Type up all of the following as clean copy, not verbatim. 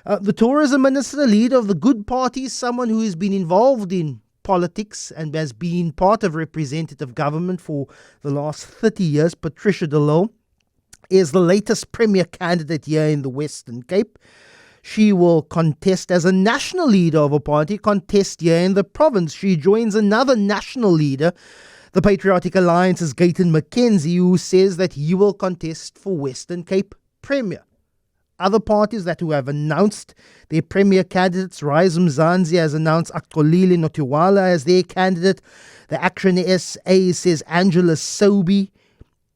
The tourism minister, leader of the Good Party, someone who has been involved in politics and has been part of representative government for the last 30 years, Patricia de Lille, is the latest premier candidate here in the Western Cape. She will contest as a national leader of a party, contest here in the province. She joins another national leader, the Patriotic Alliance's Gayton McKenzie, who says that he will contest for Western Cape Premier. Other parties that who have announced their premier candidates, Rise Mzansi has announced Akolile Notiwala as their candidate. The Action SA says Angela Sobi.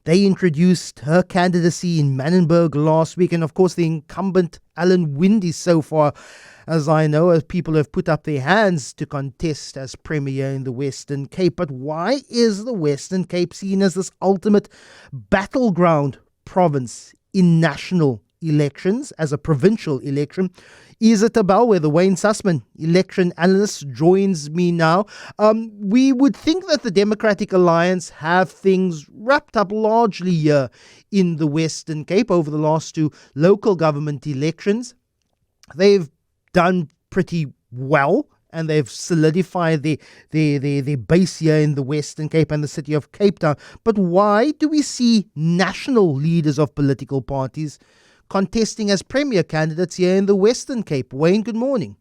They introduced her candidacy in Manenberg last week. And of course, the incumbent Alan Winde, so far as I know, as people have put up their hands to contest as Premier in the Western Cape. But why is the Western Cape seen as this ultimate battleground province in national elections, as a provincial election? Is it a bellwether? Wayne Sussman, election analyst, joins me now. We would think that the Democratic Alliance have things wrapped up largely here in the Western Cape over the last two local government elections. They've done pretty well, and they've solidified their base here in the Western Cape and the city of Cape Town. But why do we see national leaders of political parties contesting as premier candidates here in the Western Cape? Wayne, good morning.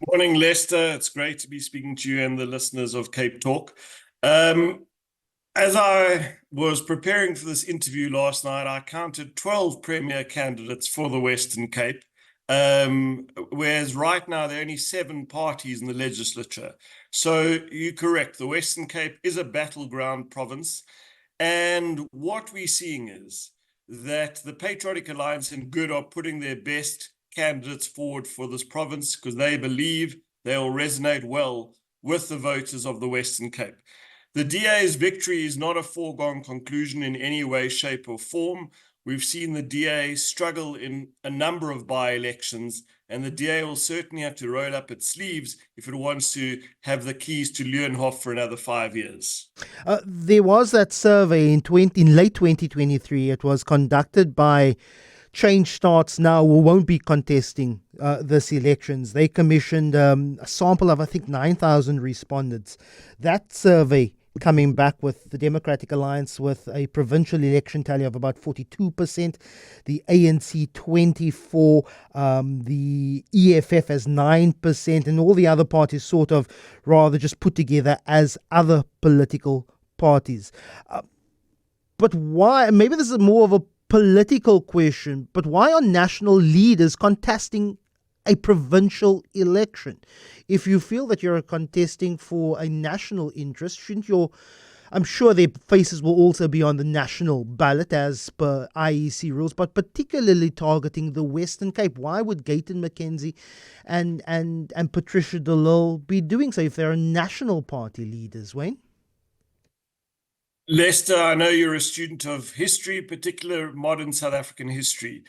Morning, Lester. It's great to be speaking to you and the listeners of CapeTalk. As I was preparing for this interview last night, I counted 12 premier candidates for the Western Cape, whereas right now there are only 7 parties in the legislature. So you're correct, the Western Cape is a battleground province, and what we're seeing is that the Patriotic Alliance and Good are putting their best candidates forward for this province because they believe they'll resonate well with the voters of the Western Cape. The DA's victory is not a foregone conclusion in any way, shape or form. We've seen the DA struggle in a number of by-elections, and the DA will certainly have to roll up its sleeves if it wants to have the keys to Leeuwenhof for another 5 years. There was that survey in late 2023. It was conducted by Change Starts Now, who won't be contesting this elections. They commissioned a sample of, I think, 9,000 respondents. That survey coming back with the Democratic Alliance with a provincial election tally of about 42%, the ANC 24%, the EFF as 9%, and all the other parties sort of rather just put together as other political parties. But why, maybe this is more of a political question, but why are national leaders contesting a provincial election? If you feel that you're contesting for a national interest, shouldn't I'm sure their faces will also be on the national ballot as per IEC rules, but particularly targeting the Western Cape. Why would Gayton McKenzie and Patricia de Lille be doing so if they're national party leaders, Wayne? Lester, I know you're a student of history, particular modern South African history.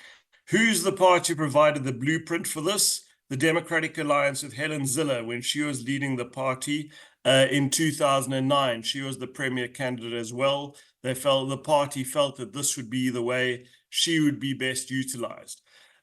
Who's the party who provided the blueprint for this? The Democratic Alliance with Helen Zille, when she was leading the party in 2009. She was the premier candidate as well. The party felt that this would be the way she would be best utilized.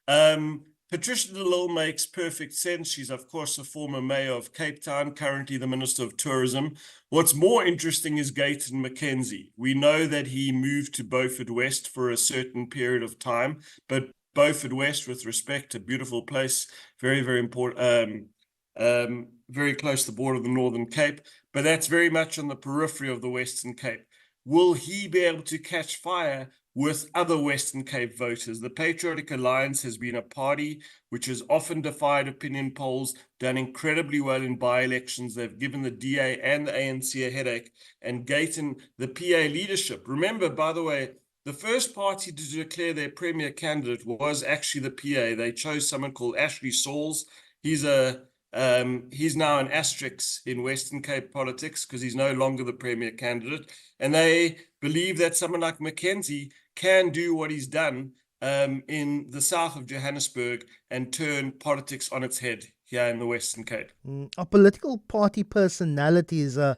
Patricia de Lille makes perfect sense. She's, of course, a former mayor of Cape Town, currently the Minister of Tourism. What's more interesting is Gayton McKenzie. We know that he moved to Beaufort West for a certain period of time, but Beaufort West, with respect, a beautiful place, very, very important, very close to the border of the Northern Cape, but that's very much on the periphery of the Western Cape. Will he be able to catch fire with other Western Cape voters? The Patriotic Alliance has been a party which has often defied opinion polls, done incredibly well in by-elections. They've given the DA and the ANC a headache, and Gayton, the PA leadership. Remember, by the way, the first party to declare their premier candidate was actually the PA. They chose someone called Ashley Sauls. He's now an asterisk in Western Cape politics because he's no longer the premier candidate. And they believe that someone like McKenzie can do what he's done in the south of Johannesburg and turn politics on its head here in the Western Cape. A political party personality is a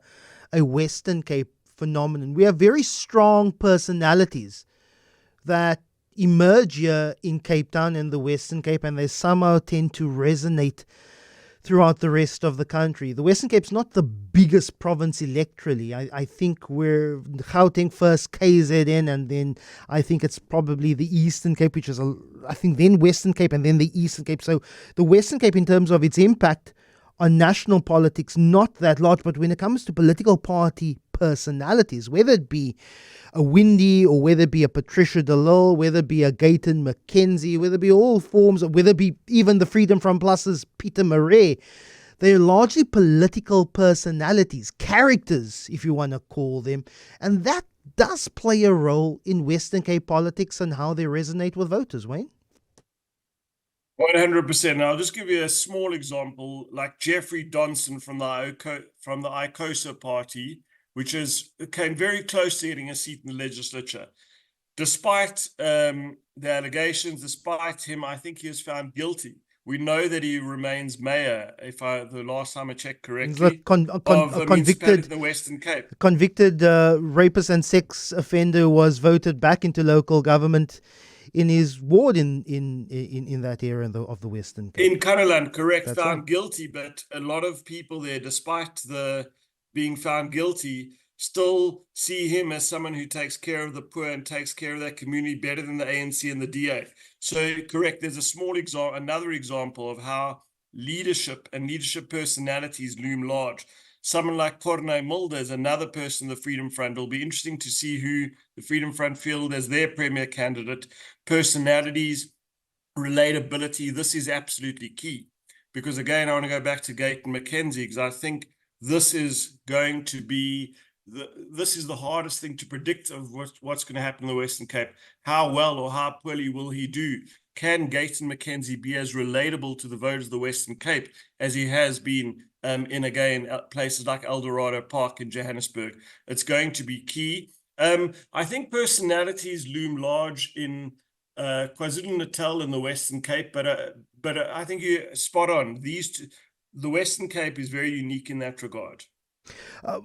Western Cape phenomenon. We have very strong personalities that emerge here in Cape Town and the Western Cape, and they somehow tend to resonate throughout the rest of the country. The Western Cape's not the biggest province electorally. I think we're Gauteng first, KZN, and then I think it's probably the Eastern Cape, which is, I think, then Western Cape and then the Eastern Cape. So the Western Cape, in terms of its impact on national politics, not that large. But when it comes to political party personalities, whether it be a Windy or whether it be a Patricia de Lille, whether it be a Gayton McKenzie, whether it be all forms, or whether it be even the Freedom Front Plus's Peter Murray, they're largely political personalities, characters, if you want to call them. And that does play a role in Western Cape politics and how they resonate with voters, Wayne. 100%. I'll just give you a small example, like Jeffrey Donson from the ICOSA party, which came very close to getting a seat in the legislature. Despite the allegations, despite him, I think he was found guilty. We know that he remains mayor, the last time I checked correctly, of a municipality in the Western Cape. Convicted rapist and sex offender was voted back into local government in his ward in that area of the Western Cape. In Canaland, correct, That's found right. guilty, but a lot of people there, despite the being found guilty, still see him as someone who takes care of the poor and takes care of that community better than the ANC and the DA. So correct, there's a small example, another example of how leadership and leadership personalities loom large. Someone like Corne Mulder is another person in the Freedom Front. It'll be interesting to see who the Freedom Front field as their premier candidate. Personalities, relatability, this is absolutely key. Because again, I want to go back to Gayton McKenzie, because I think this is going to be this is the hardest thing to predict of what's going to happen in the Western Cape. How well or how poorly will he do? Can Gayton McKenzie be as relatable to the voters of the Western Cape as he has been in, again, places like Eldorado Park in Johannesburg? It's going to be key. I think personalities loom large in KwaZulu-Natal and the Western Cape, but I think you're spot on. The Western Cape is very unique in that regard.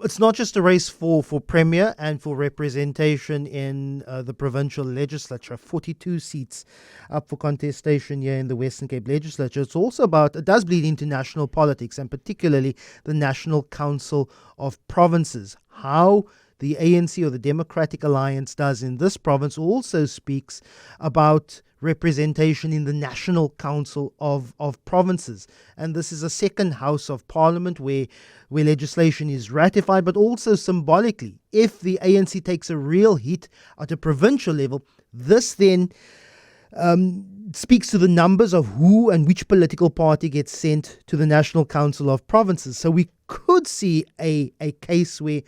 It's not just a race for premier and for representation in the provincial legislature. 42 seats up for contestation here in the Western Cape legislature. It's also it does bleed into national politics, and particularly the National Council of Provinces. How the ANC or the Democratic Alliance does in this province also speaks about representation in the National Council of Provinces. And this is a second house of parliament where legislation is ratified, but also symbolically. If the ANC takes a real hit at a provincial level, this then speaks to the numbers of who and which political party gets sent to the National Council of Provinces. So we could see a case where,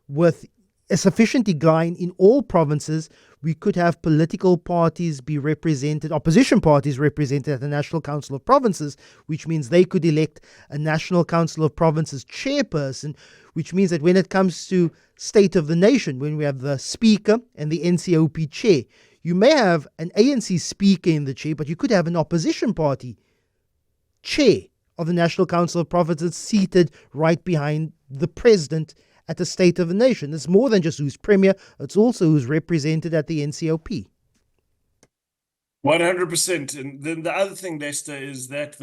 with a sufficient decline in all provinces, we could have political parties be represented, opposition parties represented at the National Council of Provinces, which means they could elect a National Council of Provinces chairperson, which means that when it comes to State of the Nation, when we have the Speaker and the NCOP chair, you may have an ANC Speaker in the chair, but you could have an opposition party chair of the National Council of Provinces seated right behind the President at the State of the Nation. It's more than just who's premier, it's also who's represented at the NCOP. 100%. And then the other thing, Lester, is that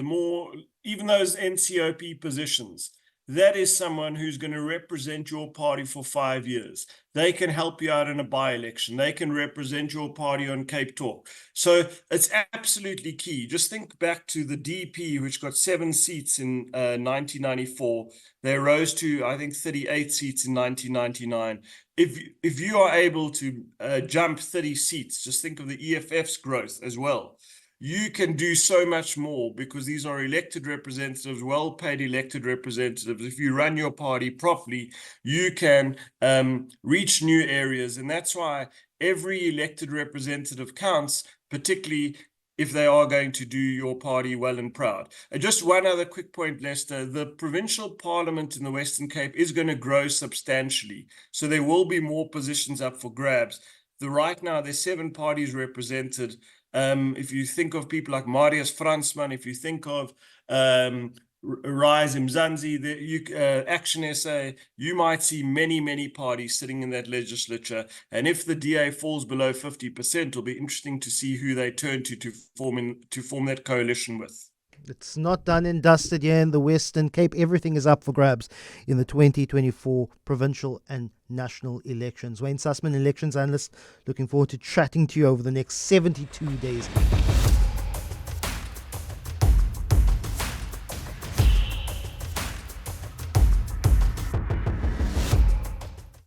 even those NCOP positions, that is someone who's going to represent your party for 5 years. They can help you out in a by-election. They can represent your party on CapeTalk. So it's absolutely key. Just think back to the DP, which got 7 seats in 1994. They rose to, I think, 38 seats in 1999. If you are able to jump 30 seats, just think of the EFF's growth as well. You can do so much more because these are elected representatives, well-paid elected representatives. If you run your party properly, you can reach new areas. And that's why every elected representative counts, particularly if they are going to do your party well and proud. Just one other quick point, Lester. The provincial parliament in the Western Cape is going to grow substantially. So there will be more positions up for grabs. Right now, there's 7 parties represented. If you think of people like Marius Fransman, if you think of Rise Mzansi, the Action SA, you might see many parties sitting in that legislature. And if the DA falls below 50%, it'll be interesting to see who they turn to form that coalition with. It's not done and dusted here in the Western Cape. Everything is up for grabs in the 2024 provincial and national elections. Wayne Sussman, elections analyst, looking forward to chatting to you over the next 72 days.